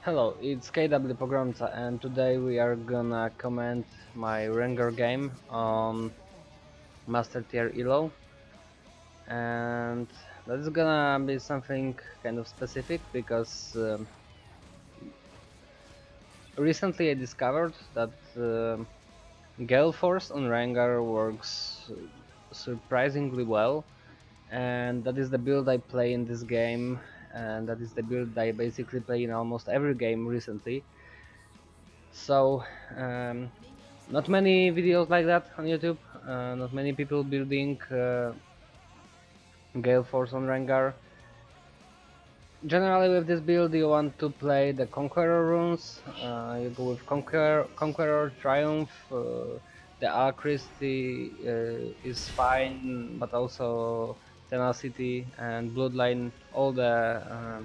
Hello, it's KW Pogromca and today we are gonna comment my Rengar game on Master Tier ELO, and that's gonna be something kind of specific because recently I discovered that Galeforce on Rengar works surprisingly well, and that is the build I play in this game, and that is the build I basically play in almost every game recently. So not many videos like that on YouTube, not many people building Galeforce on Rengar. Generally with this build you want to play the Conqueror runes, you go with Conqueror, Triumph, the Alacrity is fine, but also Tenacity and Bloodline, uh,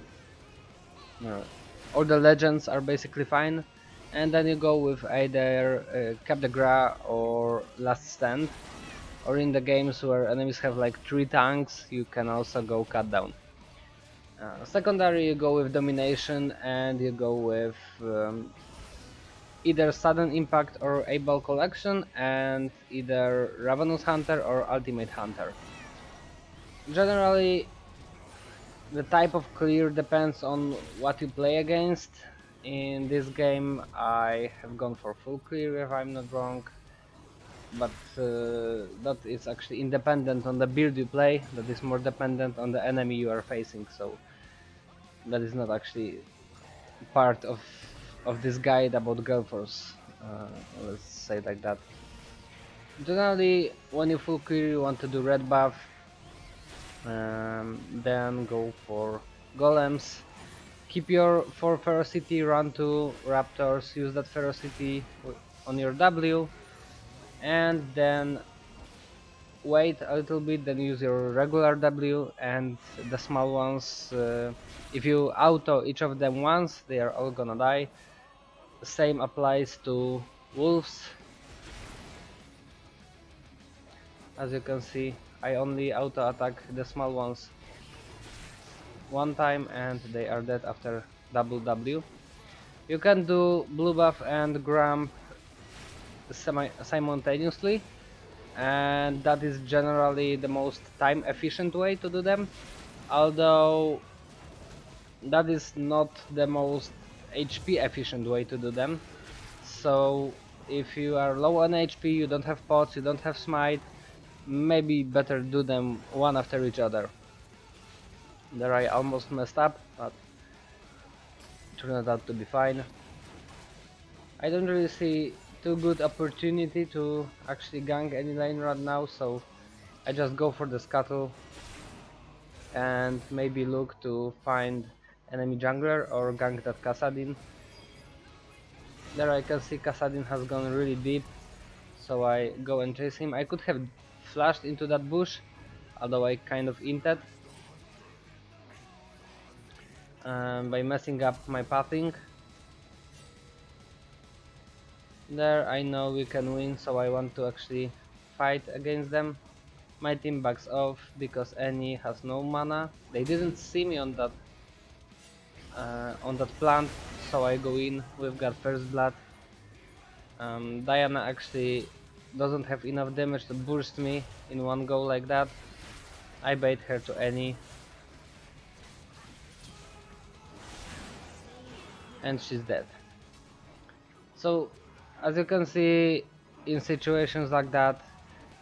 all the legends are basically fine. And then you go with either Cap de Gras or Last Stand, or in the games where enemies have like 3 tanks, you can also go Cut Down. Secondary, you go with Domination, and you go with either Sudden Impact or Able Collection, and either Ravenous Hunter or Ultimate Hunter. Generally, the type of clear depends on what you play against. In this game I have gone for full clear if I'm not wrong, but that is actually independent on the build you play, that is more dependent on the enemy you are facing, so that is not actually part of this guide about Galeforce, let's say like that. Generally when you full clear you want to do red buff, then go for golems. Keep your 4 ferocity, run to raptors, use that ferocity on your W, and then wait a little bit, then use your regular W, and the small ones, if you auto each of them once, they are all gonna die. The same applies to wolves. As you can see, I only auto attack the small ones one time and they are dead after double W. You can do blue buff and Grump simultaneously, and that is generally the most time efficient way to do them, although that is not the most HP efficient way to do them. So if you are low on HP, you don't have pots, you don't have smite, maybe better do them one after each other. There I almost messed up, but turned out to be fine. I don't really see too good opportunity to actually gank any lane right now, so I just go for the scuttle and maybe look to find enemy jungler or gank that Kassadin. There I can see Kassadin has gone really deep, so I go and chase him. I could have flashed into that bush, although I kind of inted by messing up my pathing. There I know we can win, so I want to actually fight against them. My team backs off because Annie has no mana. They didn't see me on that plant, so I go in. We've got first blood. Diana actually doesn't have enough damage to burst me in one go like that. I bait her to Annie, and she's dead. So as you can see, in situations like that,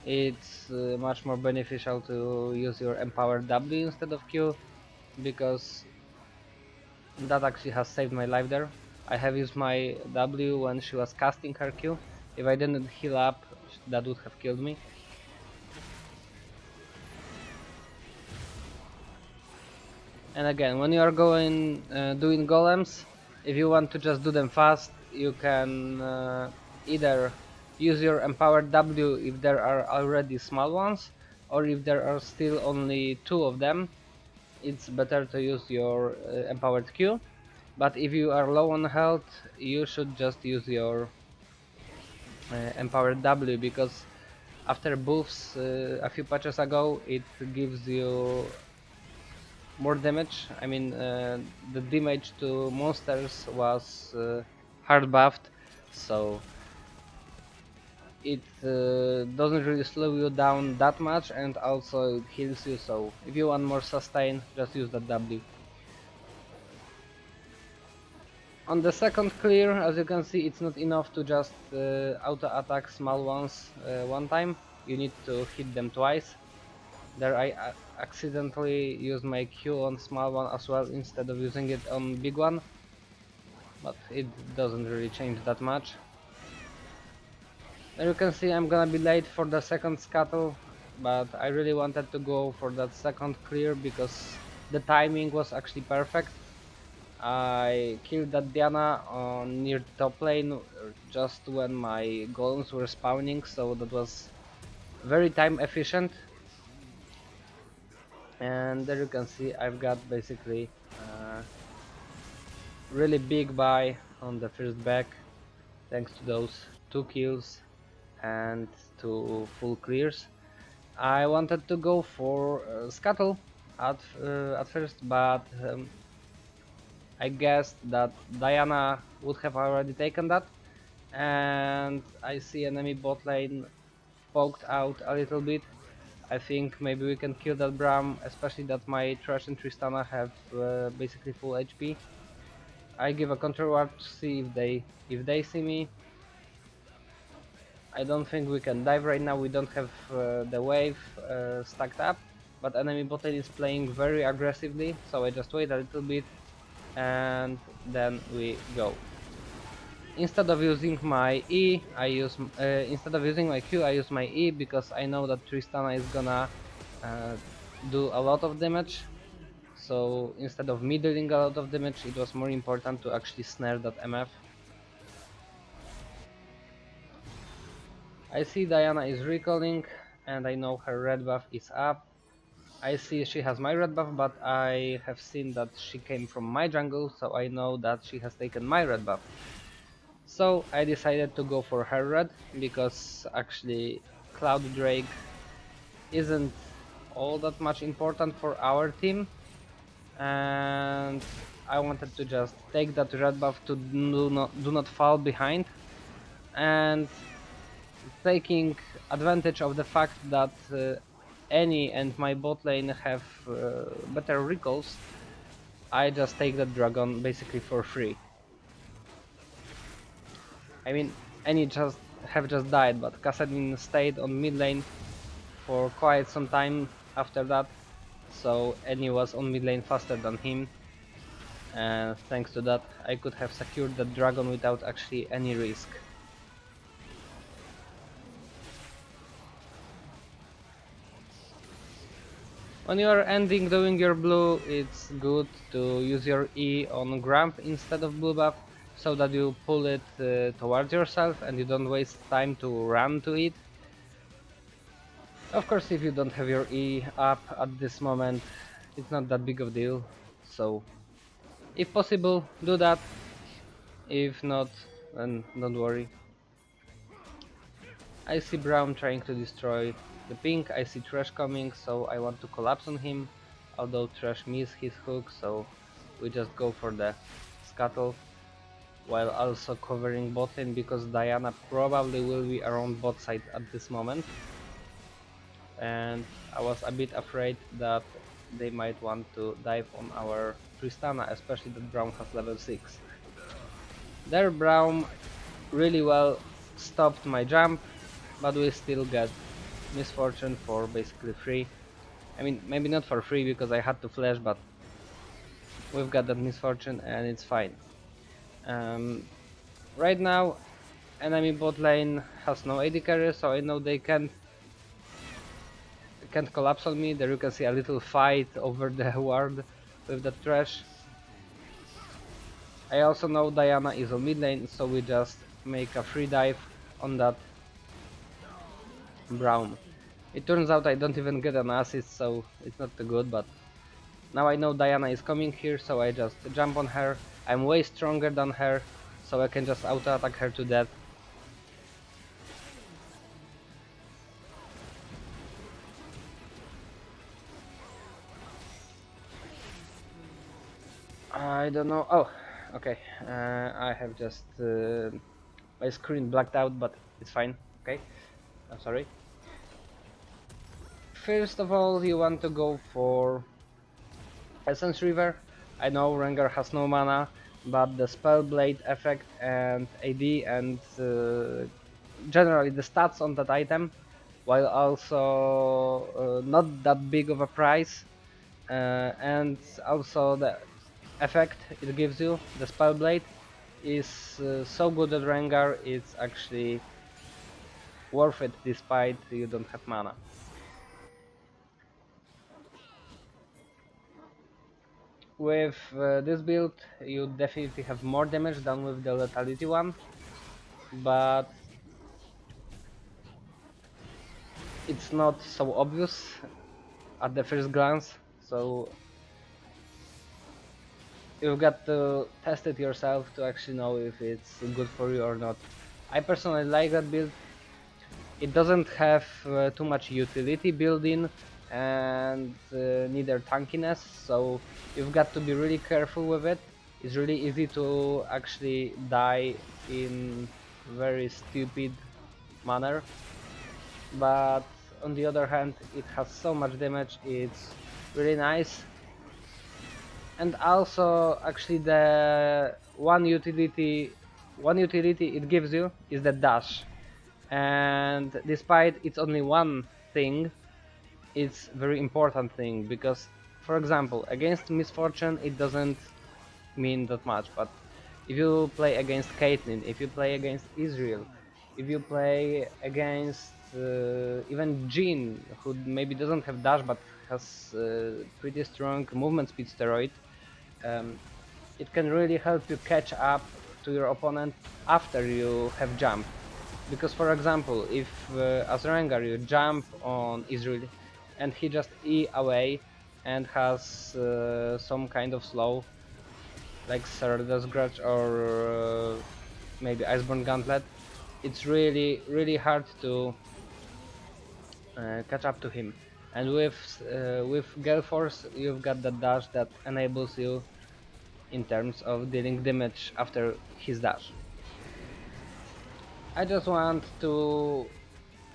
it's much more beneficial to use your empowered W instead of Q, because that actually has saved my life there. I have used my W when she was casting her Q. If I didn't heal up, that would have killed me. And again, when you are going doing golems, if you want to just do them fast, you can either use your empowered W if there are already small ones, or if there are still only 2 of them, it's better to use your empowered Q. But if you are low on health, you should just use your empowered W, because after buffs a few patches ago, it gives you more damage. I mean, the damage to monsters was hard buffed, so it doesn't really slow you down that much, and also it heals you. So if you want more sustain, just use that W. On the second clear, as you can see, it's not enough to just auto attack small ones one time. You need to hit them twice. There I accidentally used my Q on small one as well instead of using it on big one, but it doesn't really change that much. There you can see I'm gonna be late for the second scuttle, but I really wanted to go for that second clear because the timing was actually perfect. I killed that Diana on near the top lane just when my golems were spawning, so that was very time efficient. And there you can see I've got basically really big buy on the first back thanks to those 2 kills and 2 full clears. I wanted to go for Scuttle at first, but I guessed that Diana would have already taken that, and I see enemy bot lane poked out a little bit. I think maybe we can kill that Braum, especially that my Thresh and Tristana have basically full HP. I give a counter ward to see if they see me. I don't think we can dive right now. We don't have the wave stacked up, but enemy bot lane is playing very aggressively, so I just wait a little bit and then we go. Instead of using my E, instead of using my Q, I use my E because I know that Tristana is gonna uh, do a lot of damage. So instead of me dealing a lot of damage, it was more important to actually snare that MF. I see Diana is recalling, and I know her red buff is up. I see she has my red buff, but I have seen that she came from my jungle, so I know that she has taken my red buff. So I decided to go for her red, because actually Cloud Drake isn't all that much important for our team, and I wanted to just take that red buff to do not fall behind, and taking advantage of the fact that Annie and my bot lane have better recalls, I just take that dragon basically for free. I mean, Annie just died, but Kassadin stayed on mid lane for quite some time after that, so Annie was on mid lane faster than him, and thanks to that I could have secured the dragon without actually any risk. When you are ending doing your blue, it's good to use your E on Grump instead of blue buff, so that you pull it towards yourself and you don't waste time to run to it. Of course, if you don't have your E up at this moment, it's not that big of a deal, so if possible, do that. If not, then don't worry. I see Braum trying to destroy the pink, I see Thresh coming, so I want to collapse on him, although Thresh missed his hook, so we just go for the scuttle, while also covering bot lane because Diana probably will be around bot side at this moment, and I was a bit afraid that they might want to dive on our Tristana, especially that Braum has level 6. Their Braum really well stopped my jump, but we still get misfortune for basically free. I mean, maybe not for free because I had to flash, but we've got that misfortune and it's fine. Right now, enemy bot lane has no AD carry, so I know they can't collapse on me. There you can see a little fight over the ward with the Thresh. I also know Diana is on mid lane, so we just make a free dive on that Braum. It turns out I don't even get an assist, so it's not too good, but now I know Diana is coming here, so I just jump on her. I'm way stronger than her, so I can just auto attack her to death. I don't know. Oh, okay. I have just my screen blacked out, but it's fine. Okay, I'm sorry. First of all, you want to go for Essence River. I know Rengar has no mana, but the Spell Blade effect and AD and generally the stats on that item, while also not that big of a price, and also the effect it gives you, the Spell Blade, is so good at Rengar, it's actually worth it despite you don't have mana. With this build you definitely have more damage than with the lethality one, but it's not so obvious at the first glance, so you've got to test it yourself to actually know if it's good for you or not. I personally like that build. It doesn't have too much utility built in and neither tankiness, so you've got to be really careful with it. It's really easy to actually die in very stupid manner, but on the other hand it has so much damage, it's really nice. And also actually the one utility it gives you is the dash, and despite it's only one thing, it's very important thing, because for example against misfortune it doesn't mean that much, but if you play against Caitlyn, if you play against Israel, if you play against even Jean, who maybe doesn't have dash but has pretty strong movement speed steroid, um, it can really help you catch up to your opponent after you have jumped. Because for example, if as Rengar you jump on Israel and he just E away and has some kind of slow, like Sarada's Grudge or maybe Iceborne Gauntlet, it's really hard to catch up to him. And with Galeforce you've got the dash that enables you in terms of dealing damage after his dash. I just want to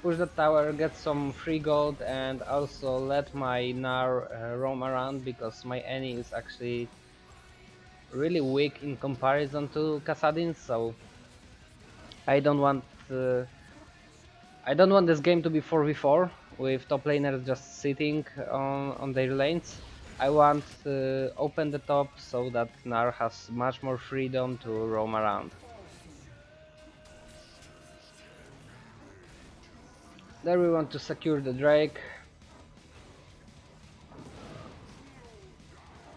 push the tower, get some free gold, and also let my Nar roam around, because my Annie is actually really weak in comparison to Kassadin, so I don't want uh, I don't want this game to be 4v4 with top laners just sitting on their lanes. I want to open the top so that Nar has much more freedom to roam around. There we want to secure the Drake.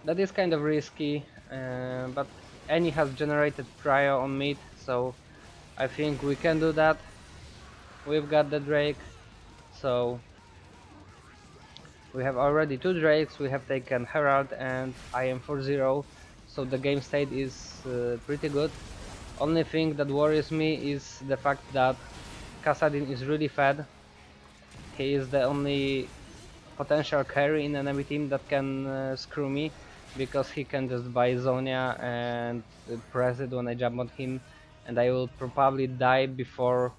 That is kind of risky, but Annie has generated Cryo on mid, so I think we can do that. We've got the Drake, so we have already 2 Drakes, we have taken Herald and I am 4-0, so the game state is pretty good. Only thing that worries me is the fact that Kassadin is really fed. He is the only potential carry in enemy team that can screw me, because he can just buy Zonia and press it when I jump on him, and I will probably die before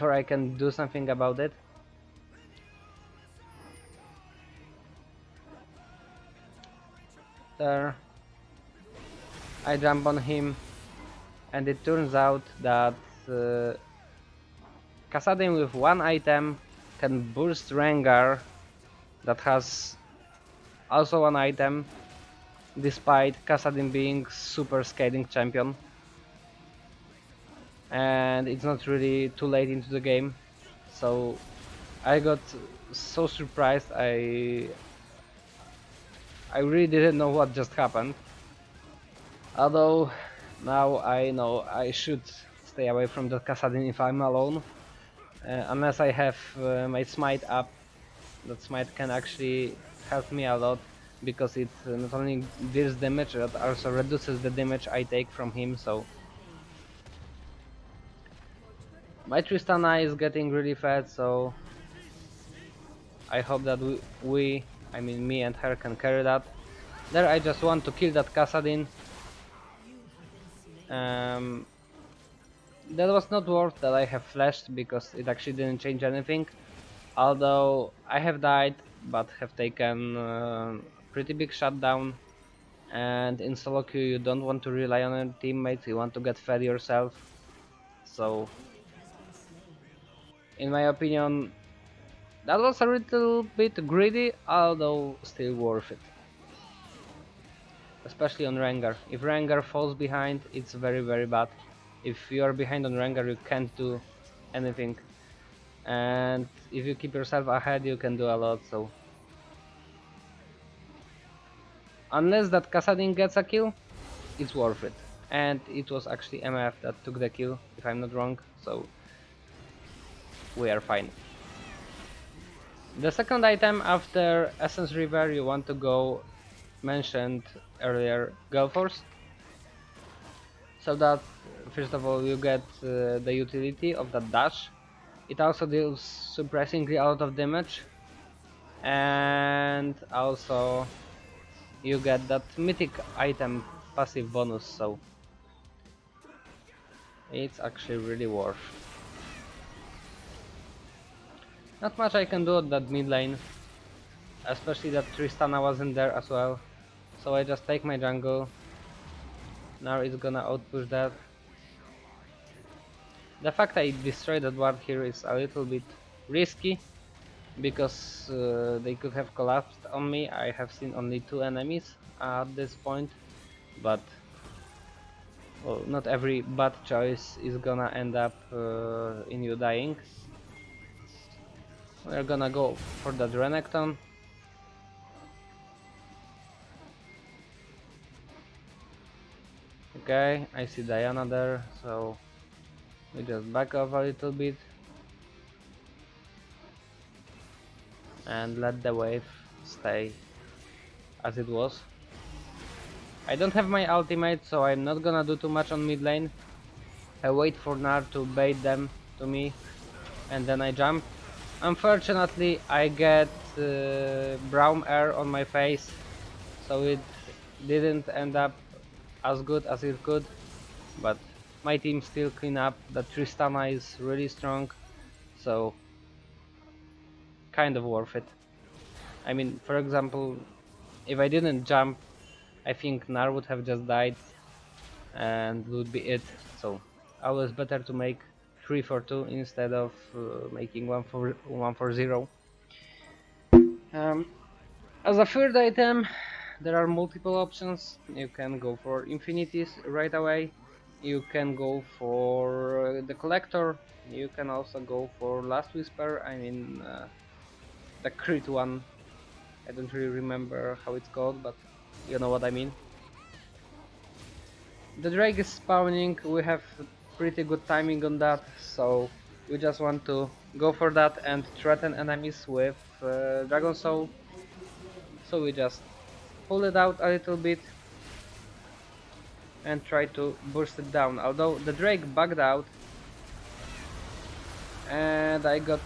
I can do something about it. There, I jump on him, and it turns out that Kassadin with one item can burst Rengar that has also one item, despite Kassadin being super scaling champion. And it's not really too late into the game, so I got so surprised. I really didn't know what just happened. Although now I know I should stay away from the Kassadin if I'm alone, unless I have my smite up. That smite can actually help me a lot, because it not only deals damage, but also reduces the damage I take from him. So my Tristana is getting really fat, so I hope that I mean me and her, can carry that. There I just want to kill that Kassadin. That was not worth that I have flashed because it actually didn't change anything. Although I have died, but have taken pretty big shutdown. And in solo queue you don't want to rely on your teammates, you want to get fed yourself. So, in my opinion, that was a little bit greedy, although still worth it. Especially on Rengar. If Rengar falls behind, it's very bad. If you are behind on Rengar, you can't do anything. And if you keep yourself ahead, you can do a lot, so... Unless that Kassadin gets a kill, it's worth it. And it was actually MF that took the kill, if I'm not wrong, so... we are fine. The second item after Essence River you want to go, mentioned earlier, Galeforce. So that, first of all, you get the utility of that dash. It also deals surprisingly a lot of damage. And also you get that mythic item passive bonus, so it's actually really worth. Not much I can do at that mid lane, especially that Tristana wasn't there as well. So I just take my jungle. Now it's gonna outpush that. The fact I destroyed that ward here is a little bit risky, because they could have collapsed on me. I have seen only 2 enemies at this point, but well, not every bad choice is gonna end up in you dying. We're gonna go for that Renekton. Okay, I see Diana there, so we just back off a little bit and let the wave stay as it was. I don't have my ultimate, so I'm not gonna do too much on mid lane. I wait for Gnar to bait them to me, and then I jump. Unfortunately, I get brown air on my face, so it didn't end up as good as it could, but my team still clean up. That Tristana is really strong, so kind of worth it. I mean, for example, if I didn't jump, I think Gnar would have just died and would be it. So always better to make 3 for 2 instead of making 1 for 0. As a third item, there are multiple options. You can go for Infinities right away. You can go for the Collector. You can also go for Last Whisper. I mean, the crit one. I don't really remember how it's called, but you know what I mean. The Drake is spawning. We have pretty good timing on that, so we just want to go for that and threaten enemies with Dragon Soul. So we just pull it out a little bit and try to burst it down. Although the Drake bugged out and I got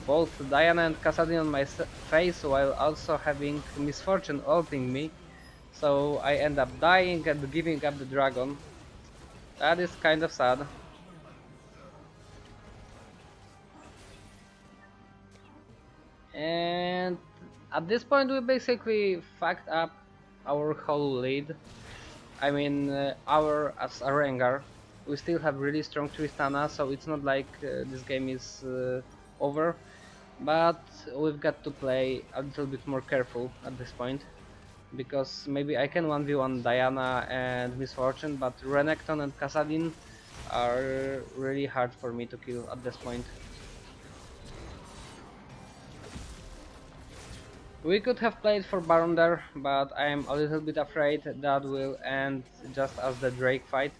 both Diana and Kassadin on my face while also having Misfortune ulting me. So I end up dying and giving up the dragon. That is kind of sad. And at this point we basically fucked up our whole lead. I mean, as a Rengar, we still have really strong Tristana, so it's not like this game is over. But we've got to play a little bit more careful at this point, because maybe I can 1v1 Diana and Misfortune, but Renekton and Kassadin are really hard for me to kill at this point. We could have played for Baron there, but I am a little bit afraid that will end just as the Drake fight.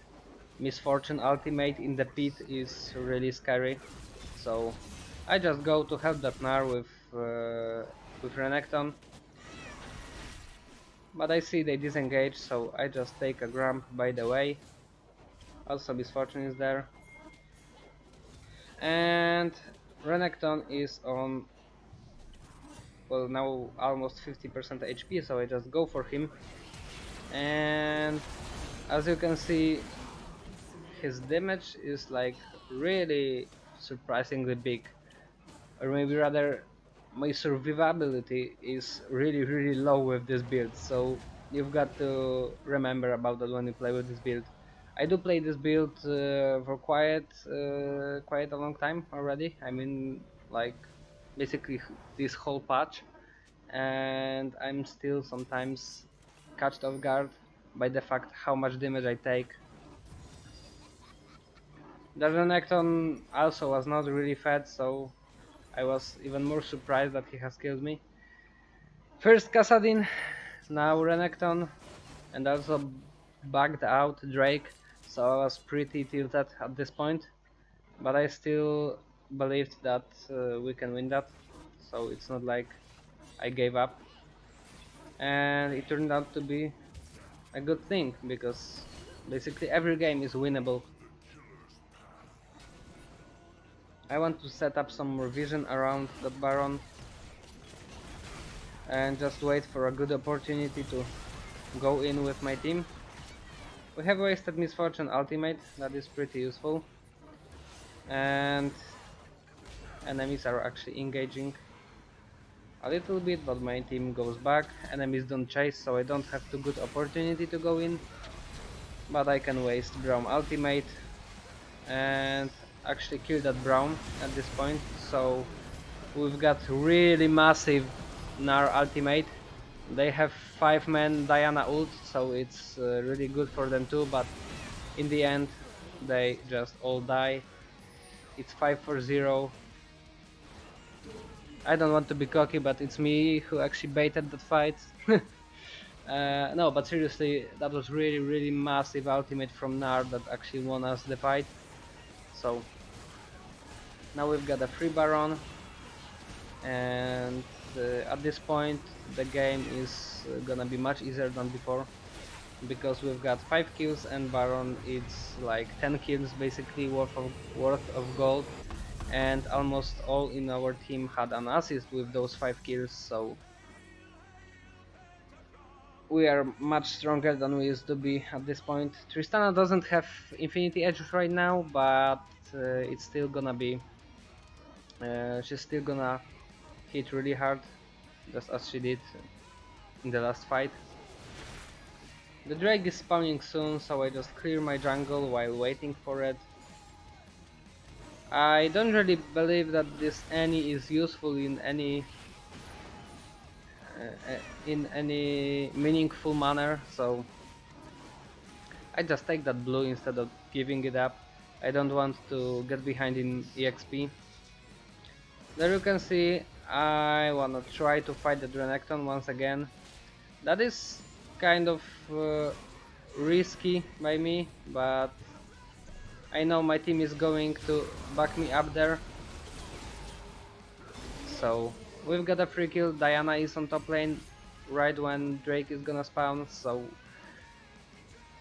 Misfortune ultimate in the pit is really scary, so I just go to help that Gnar with Renekton. But I see they disengage, so I just take a Grump by the way. Also Misfortune is there. And Renekton is on, well, now almost 50% HP, so I just go for him. and as you can see, his damage is like really surprisingly big, or maybe rather my survivability is really low with this build, so you've got to remember about that when you play with this build. I do play this build for quite a long time already. I mean, like basically this whole patch, and I'm still sometimes catched off guard by the fact how much damage I take. The Renekton also was not really fed, so I was even more surprised that he has killed me. First Kassadin, now Renekton, and also bugged out Drake, so I was pretty tilted at this point, but I still believed that we can win that, so it's not like I gave up, and it turned out to be a good thing, because basically every game is winnable. I want to set up some more vision around that Baron and just wait for a good opportunity to go in with my team. We have wasted Misfortune ultimate, that is pretty useful, and enemies are actually engaging a little bit, but my team goes back. Enemies don't chase, so I don't have too good opportunity to go in, but I can waste Braum ultimate and actually kill that Braum at this point. So we've got really massive Gnar ultimate. They have 5-man Diana ult, so it's really good for them too, but in the end they just all die. It's 5-0. I don't want to be cocky, but it's me who actually baited that fight. No, but seriously, that was really massive ultimate from Gnar that actually won us the fight. So now we've got a free Baron, and at this point the game is gonna be much easier than before, because we've got 5 kills and Baron it's like 10 kills basically worth of gold, and almost all in our team had an assist with those 5 kills, so we are much stronger than we used to be at this point. Tristana doesn't have Infinity Edge right now, but it's still gonna be she's still gonna hit really hard, just as she did in the last fight. The Drake is spawning soon, so I just clear my jungle while waiting for it. I don't really believe that this Annie is useful in any meaningful manner, so I just take that blue instead of giving it up. I don't want to get behind in EXP. There you can see I wanna try to fight the Renekton once again. That is kind of risky by me, but I know my team is going to back me up there. So we've got a free kill. Diana is on top lane right when Drake is gonna spawn, so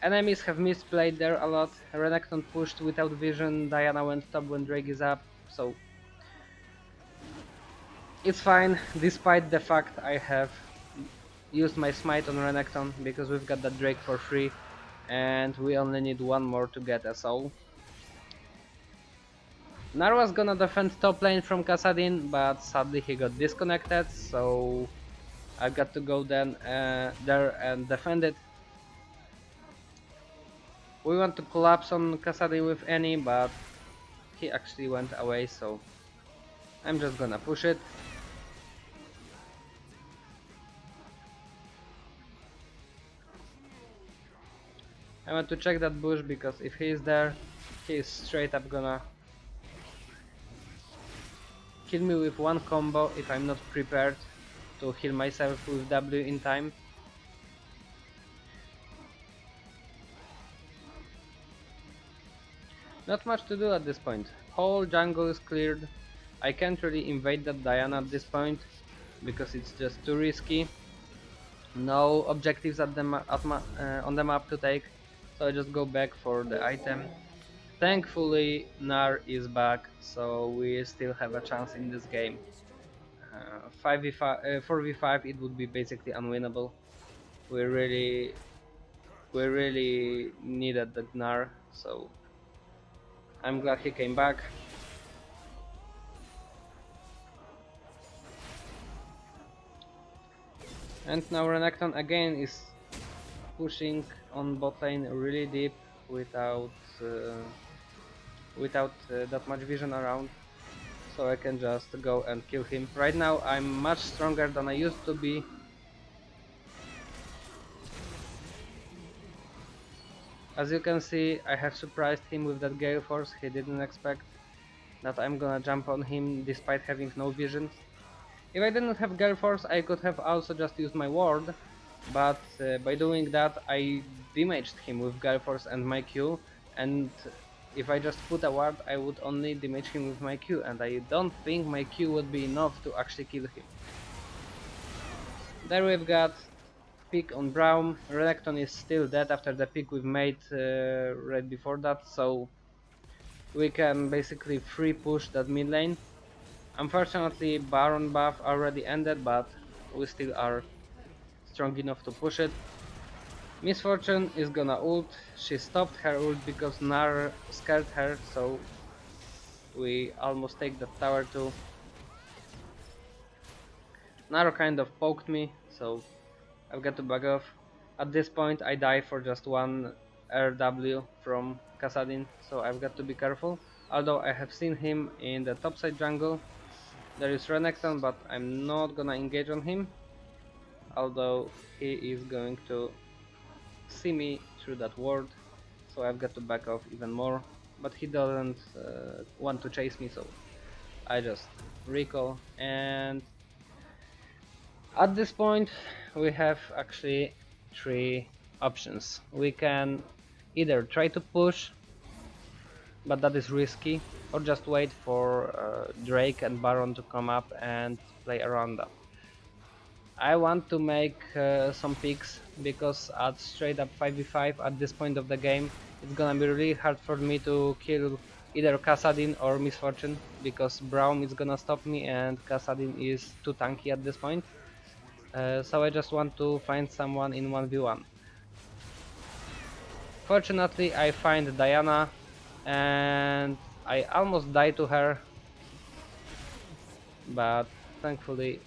enemies have misplayed there a lot. Renekton pushed without vision, Diana went top when Drake is up, so it's fine, despite the fact I have used my smite on Renekton, because we've got that Drake for free and we only need one more to get a soul. Gnar was gonna defend top lane from Kassadin, but sadly he got disconnected, so I got to go then there and defend it. We want to collapse on Kassadin with Annie, but he actually went away, so I'm just gonna push it. I want to check that bush, because if he is there, he is straight up gonna kill me with one combo if I'm not prepared to heal myself with W in time. Not much to do at this point. Whole jungle is cleared. I can't really invade that Diana at this point, because it's just too risky. No objectives on the map to take, so I just go back for the item. Thankfully Gnar is back, so we still have a chance in this game. 4v5 it would be basically unwinnable. We really we really needed the Gnar, so I'm glad he came back. And now Renekton again is pushing on bot lane really deep without that much vision around, so I can just go and kill him. Right now I'm much stronger than I used to be. As you can see, I have surprised him with that Galeforce. He didn't expect that I'm gonna jump on him despite having no vision. If I didn't have Galeforce, I could have also just used my ward, but by doing that I damaged him with Galeforce and my Q, and if I just put a ward I would only damage him with my Q, and I don't think my Q would be enough to actually kill him. There we've got pick on Braum. Renekton is still dead after the pick we've made right before that, so we can basically free push that mid lane. Unfortunately, Baron buff already ended, but we still are strong enough to push it. Miss Fortune is gonna ult. She stopped her ult because Nar scared her, so we almost take the tower too. Nar kind of poked me, so I've got to back off. At this point I die for just one RW from Kassadin, so I've got to be careful. Although I have seen him in the topside jungle. There is Renekton, but I'm not gonna engage on him, although he is going to see me through that ward, so I've got to back off even more. But he doesn't want to chase me, so I just recall. And at this point we have actually three options. We can either try to push, but that is risky, or just wait for Drake and Baron to come up and play around that. I want to make some picks, because at straight up 5v5 at this point of the game it's gonna be really hard for me to kill either Kassadin or Miss Fortune, because Braum is gonna stop me and Kassadin is too tanky at this point. So I just want to find someone in 1v1. Fortunately I find Diana, and I almost die to her, but thankfully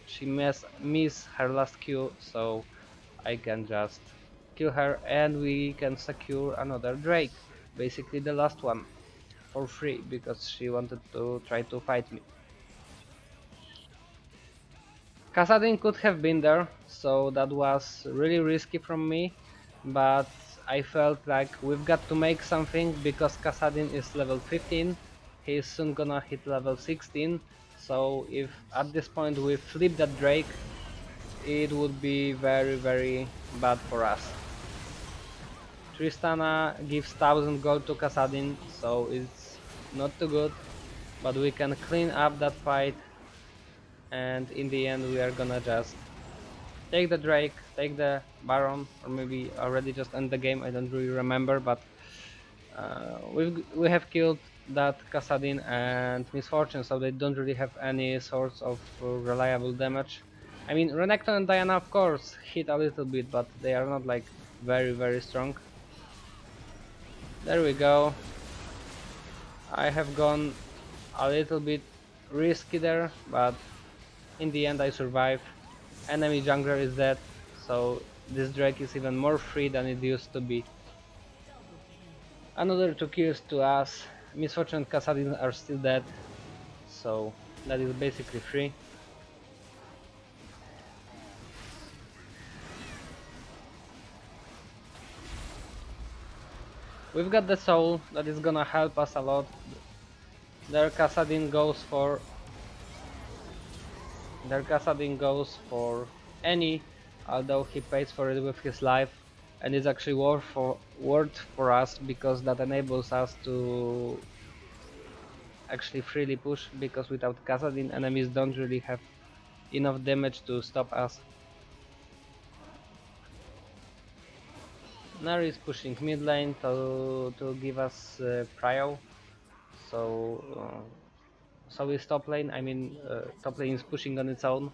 she miss her last Q, so I can just kill her and we can secure another Drake, basically the last one, for free, because she wanted to try to fight me. Kassadin could have been there, so that was really risky from me, but I felt like we've got to make something, because Kassadin is level 15, he is soon gonna hit level 16, so if at this point we flip that Drake, it would be very bad for us. Tristana gives 1000 gold to Kassadin, so it's not too good, but we can clean up that fight, and in the end we are gonna just take the Drake, take the Baron, or maybe already just end the game, I don't really remember, but we have killed that Kassadin and Miss Fortune, so they don't really have any source of reliable damage. I mean, Renekton and Diana of course hit a little bit, but they are not like very strong. There we go. I have gone a little bit risky there, but in the end I survive. Enemy jungler is dead, so this Drake is even more free than it used to be. Another 2 kills to us. Miss Fortune and Kassadin are still dead, so that is basically free. We've got the soul, that is gonna help us a lot. Their Kassadin goes for any, although he pays for it with his life, and is actually worth for us, because that enables us to actually freely push, because without Kassadin enemies don't really have enough damage to stop us. Nari is pushing mid lane to give us prio, so is top lane. I mean, top lane is pushing on its own,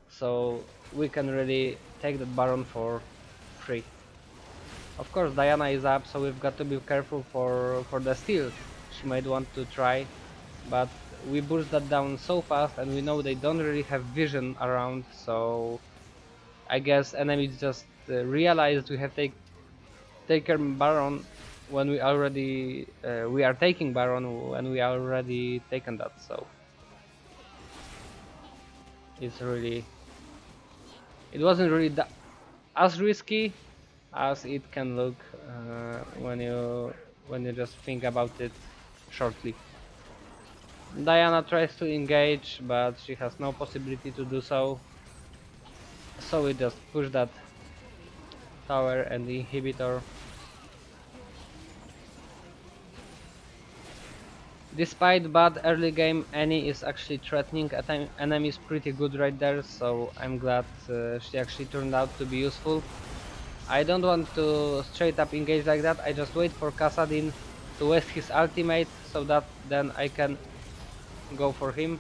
so we can really take that Baron for free. Of course, Diana is up, so we've got to be careful for the steal she might want to try, but we burst that down so fast, and we know they don't really have vision around, so I guess enemies just realized we have taken Baron when we are taking Baron when we already taken that, so it's really it wasn't really as risky as it can look when you just think about it shortly. Diana tries to engage, but she has no possibility to do so, so we just push that tower and the inhibitor. Despite bad early game, Annie is actually threatening enemies pretty good right there, so I'm glad she actually turned out to be useful. I don't want to straight up engage like that, I just wait for Kassadin to waste his ultimate so that then I can go for him.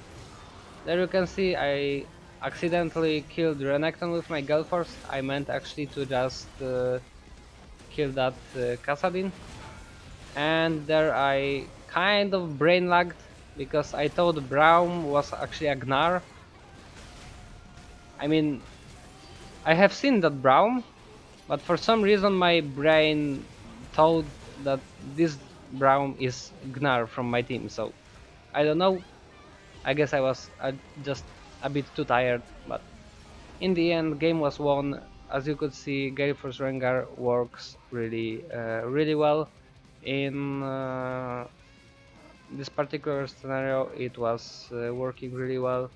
There you can see I accidentally killed Renekton with my Galeforce. I meant actually to just kill that Kassadin. And there I kind of brain lagged because I thought Braum was actually a Gnar. I mean, I have seen that Braum, but for some reason my brain thought that this Braum is Gnar from my team, so I don't know. I guess I was just a bit too tired, but in the end, game was won. As you could see, Galeforce Rengar works really well. In this particular scenario, it was working really well,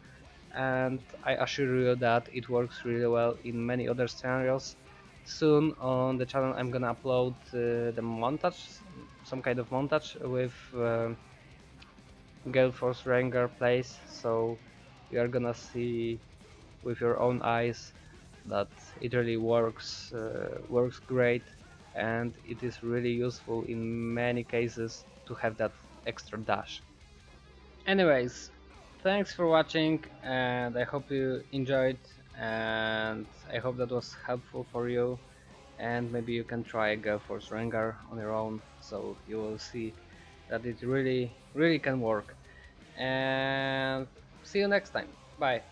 and I assure you that it works really well in many other scenarios. Soon on the channel, I'm gonna upload the montage, some kind of montage with Galeforce Rengar plays, so you are gonna see with your own eyes that it really works great, and it is really useful in many cases to have that extra dash. Anyways, thanks for watching, and I hope you enjoyed, and I hope that was helpful for you, and maybe you can try Galeforce Rengar on your own, so you will see that it really can work. And see you next time. Bye.